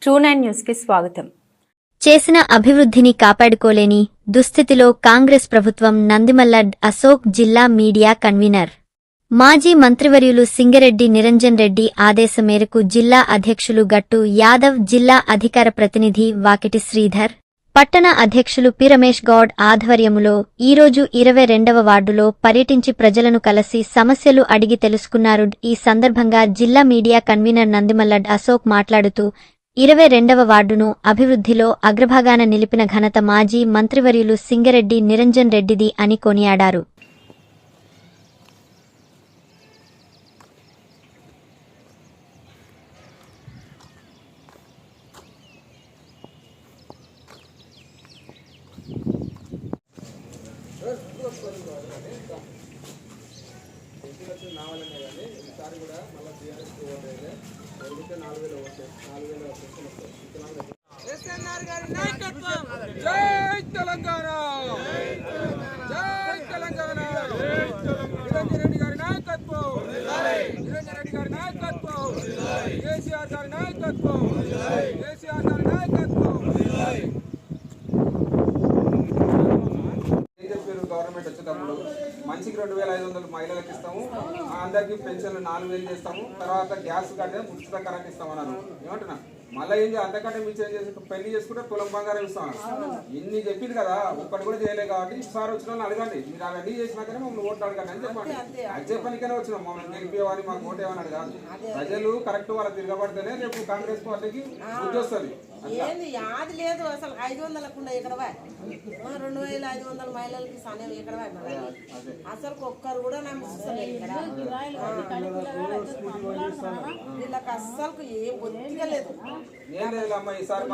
ట్రూ9 news కి స్వాగతం. చేసిన అభివృద్ధిని కాపాడుకోలేని దుస్థితిలో కాంగ్రెస్ ప్రభుత్వం. నందిమల్ల అశోక్ జిల్లా మీడియా కన్వీనర్, మాజీ మంత్రివర్యులు సింగరెడ్డి నిరంజన్ రెడ్డి ఆదేశం మేరకు జిల్లా అధ్యక్షులు గట్టు యాదవ్, జిల్లా అధికార ప్రతినిధి వాకిటి శ్రీధర్, పట్టణ అధ్యక్షులు పి రమేష్ గౌడ్ ఆధ్వర్యములో ఈరోజు 22వ వార్డులో పర్యటించి ప్రజలను కలిసి సమస్యలు అడిగి తెలుసుకున్నారు. ఈ సందర్భంగా జిల్లా మీడియా కన్వీనర్ నందిమల్ల అశోక్ మాట్లాడుతూ 22వ వార్డును అభివృద్ధిలో అగ్రభాగాన నిలిపిన ఘనత మాజీ మంత్రివర్యులు సింగరెడ్డి నిరంజన్ రెడ్డిది అని కొనియాడారు. జై తెలంగాణ, జై తెలంగాణ. నిరంజన్ రెడ్డి గారి నాయకత్వం, నిరంజన్ రెడ్డి గారి నాయకత్వం, కేసీఆర్ గారి నాయకత్వం, కేసీఆర్ గారి నాయకత్వం. ఏం చెప్పారు? గవర్నమెంట్ వచ్చేటప్పుడు మనిషికి 2500 మహిళలకు ఇస్తాము, అందరికి పెన్షన్లు 4000 చేస్తాము, తర్వాత గ్యాస్ కంటే ఉచిత కరెంట్ ఇస్తామన్నారు. ఏమంటున్నా? మళ్ళీ ఏం అంతకంటే మీరు చేంజ్ చేసి పెళ్లి చేసుకుంటే పొలం బంగారం ఇస్తాం. ఇన్ని చెప్పింది కదా, ఒక్కటి కూడా చేయలేదు. కాబట్టి ఈసారి వచ్చిన వాళ్ళని అడగండి, మీరు అవన్నీ చేసినాకనే మమ్మల్ని ఓట్లు అడగండి అని చెప్పండి. అది చెప్పడానికైనా వచ్చినాం. మమ్మల్ని గెలిపేవాని మాకు ఓటు ఏమని అడగాలి. ప్రజలు కరెక్ట్ వాళ్ళకి తిరగబడితేనే రేపు కాంగ్రెస్ పార్టీకి బుద్ధి వస్తుంది. అది లేదు అసలు 500 ఇక్కడ 2500 మహిళలకి సనే ఇక్కడ అసలు ఒక్కరు కూడా నమ్మిస్తలేదు ఇక్కడ. వీళ్ళకి అస్సలు ఏ బొత్తిగా లేదు.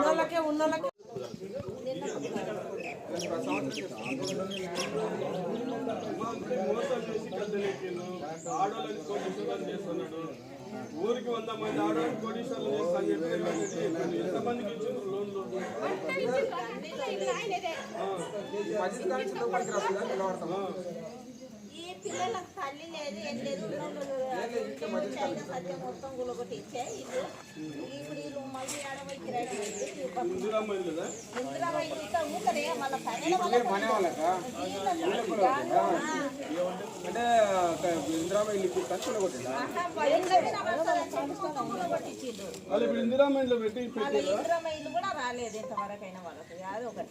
ఉన్నోళ్ళకే ఉన్నోళ్ళకే ఊరికి 100 మంది ఆడవాళ్ళు కోటీశ్వర్లు చేస్తాను. ఎంతమందికి ఇచ్చిండ్రు లోన్లు? పిల్లలకు తల్లి లేదు, ఏం లేదు. మొత్తం గులొకటి ఇచ్చే ఇప్పుడు వీళ్ళు మళ్ళీ ఇందిరామైన్లో పెట్టి ఇందిరామైన్లు కూడా రాలేదు ఇంతవరకు అయినా వాళ్ళకి. అది ఒకటి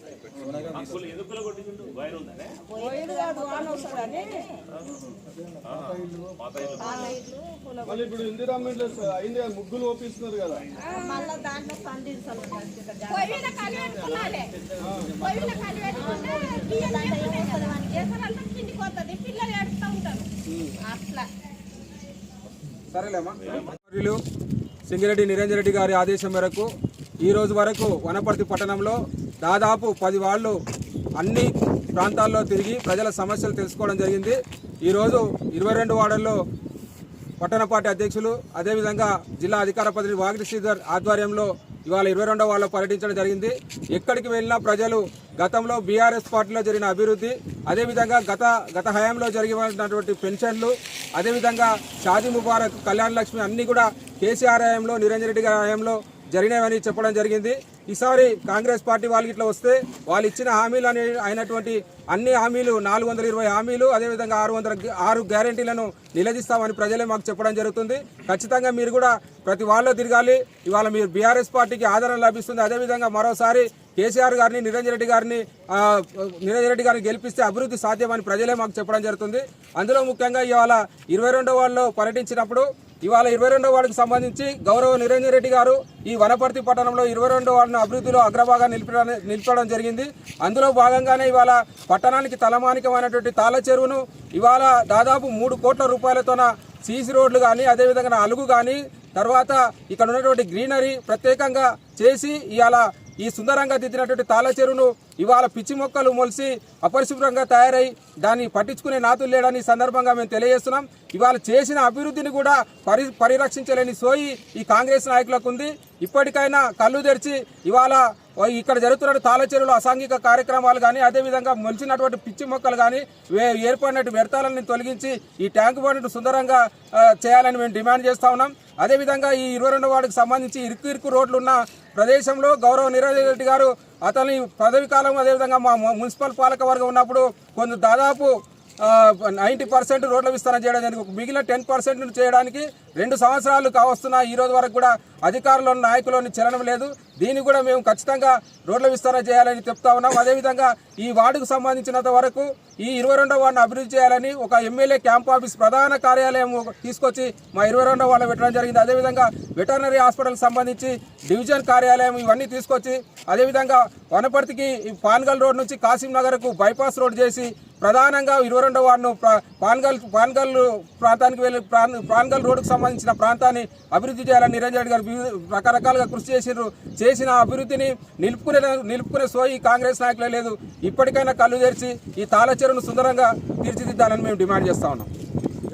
మళ్ళీ ఇప్పుడు ఇందిరామైన్లో అయింది, ముగ్గులు ఓపిస్తున్నారు కదా. మళ్ళీ దాంట్లో పిల్లలు ఏడుస్తూ ఉంటారు అట్లా. సరేలేమ్మా. సింగిరెడ్డి నిరంజన్ రెడ్డి గారి ఆదేశం మేరకు ఈ రోజు వరకు వనపర్తి పట్టణంలో దాదాపు 10 వార్డులు అన్ని ప్రాంతాల్లో తిరిగి ప్రజల సమస్యలు తెలుసుకోవడం జరిగింది. ఈరోజు 22 వార్డుల్లో పట్టణ పార్టీ అధ్యక్షులు, అదేవిధంగా జిల్లా అధికార ప్రతినిధి వాకిటి శ్రీధర్ ఆధ్వర్యంలో ఇవాళ 22వ వార్డులో పర్యటించడం జరిగింది. ఎక్కడికి వెళ్ళినా ప్రజలు గతంలో బీఆర్ఎస్ పార్టీలో జరిగిన అభివృద్ధి, అదేవిధంగా గత హయాంలో జరిగినటువంటి పెన్షన్లు, అదేవిధంగా షాదీ ముబారక్, కళ్యాణ లక్ష్మి అన్నీ కూడా కేసీఆర్ హయాంలో, నిరంజన్ రెడ్డి గారి హయాంలో జరిగినవని చెప్పడం జరిగింది. ఈసారి కాంగ్రెస్ పార్టీ వాళ్ళకి ఇట్లా వస్తే వాళ్ళు ఇచ్చిన హామీలు అయినటువంటి అన్ని హామీలు 420 హామీలు, అదేవిధంగా 6 గ్యారెంటీలను నిలదీస్తామని ప్రజలే మాకు చెప్పడం జరుగుతుంది. ఖచ్చితంగా మీరు కూడా ప్రతి వాళ్ళలో తిరగాలి. ఇవాళ మీరు బీఆర్ఎస్ పార్టీకి ఆదరణ లభిస్తుంది. అదేవిధంగా మరోసారి కేసీఆర్ గారిని, నిరంజన్ రెడ్డి గారిని గెలిపిస్తే అభివృద్ధి సాధ్యమని ప్రజలే మాకు చెప్పడం జరుగుతుంది. అందులో ముఖ్యంగా ఇవాళ 22వ వార్డులో పర్యటించినప్పుడు ఇవాళ 22వ వార్డుకు సంబంధించి గౌరవ నిరంజన్ రెడ్డి గారు ఈ వనపర్తి పట్టణంలో 22వ వార్డును అభివృద్ధిలో అగ్రభాగాన్ని నిలిపడం జరిగింది. అందులో భాగంగానే ఇవాళ పట్టణానికి తలమానికమైనటువంటి తాళ్ళ చెరువును ఇవాళ దాదాపు 3 కోట్ల రూపాయలతోన సీసీ రోడ్లు కానీ, అదేవిధంగా అలుగు కానీ, తర్వాత ఇక్కడ ఉన్నటువంటి గ్రీనరీ ప్రత్యేకంగా చేసి ఇవాళ ఈ సుందరంగా దిద్దినటువంటి తాళ్ళ చెరువును ఇవాళ పిచ్చి మొక్కలు మొలిసి అపరిశుభ్రంగా తయారై దాన్ని పట్టించుకునే నాతులు లేడని సందర్భంగా మేము తెలియజేస్తున్నాం. ఇవాళ చేసిన అభివృద్ధిని కూడా పరిరక్షించలేని సోయి ఈ కాంగ్రెస్ నాయకులకు ఉంది. ఇప్పటికైనా కళ్ళు తెరిచి ఇవాళ ఇక్కడ జరుగుతున్న తాళ్ళ చెరువులో అసాంఘిక కార్యక్రమాలు కానీ, అదేవిధంగా మొలిచినటువంటి పిచ్చి మొక్కలు కానీ, ఏర్పడినట్టు వ్యర్థాలను తొలగించి ఈ ట్యాంకు బండ్ను సుందరంగా చేయాలని మేము డిమాండ్ చేస్తా ఉన్నాం. అదేవిధంగా ఈ 22వ వార్డుకు సంబంధించి ఇరుకు రోడ్లు ఉన్న ప్రదేశంలో గౌరవ నిరంజన్ రెడ్డి గారు అతని పదవి కాలం అదేవిధంగా మా మున్సిపల్ పాలక వర్గం ఉన్నప్పుడు కొంత దాదాపు 90% రోడ్ల విస్తరణ చేయడం జరిగింది. మిగిలిన 10% చేయడానికి 2 సంవత్సరాలు కావస్తున్నా ఈ రోజు వరకు కూడా అధికారులను నాయకులను చలనం లేదు. దీన్ని కూడా మేము ఖచ్చితంగా రోడ్ల విస్తరణ చేయాలని చెప్తా ఉన్నాం. అదేవిధంగా ఈ వార్డుకు సంబంధించినంత వరకు ఈ 22వ వార్డును అభివృద్ధి చేయాలని ఒక ఎమ్మెల్యే క్యాంప్ ఆఫీస్ ప్రధాన కార్యాలయం తీసుకొచ్చి మా 22వ వార్డులో పెట్టడం జరిగింది. అదేవిధంగా వెటర్నరీ హాస్పిటల్కి సంబంధించి డివిజన్ కార్యాలయం ఇవన్నీ తీసుకొచ్చి అదేవిధంగా వనపర్తికి పాన్గల్ రోడ్ నుంచి కాసిం నగర్కు బైపాస్ రోడ్ చేసి ప్రధానంగా 22వ వార్డును పాన్గల్ ప్రాంతానికి వెళ్ళి పాన్గల్ రోడ్డుకు సంబంధించిన ప్రాంతాన్ని అభివృద్ధి చేయాలని నిరంజన్ రెడ్డి గారు రకరకాలుగా కృషి చేసిన అభివృద్ధిని నిలుపుకునే సోయి కాంగ్రెస్ నాయకులే లేదు. ఇప్పటికైనా కళ్ళు తెరిచి ఈ తాళచెరును సుందరంగా తీర్చిదిద్దాలని మేము డిమాండ్ చేస్తా ఉన్నాం.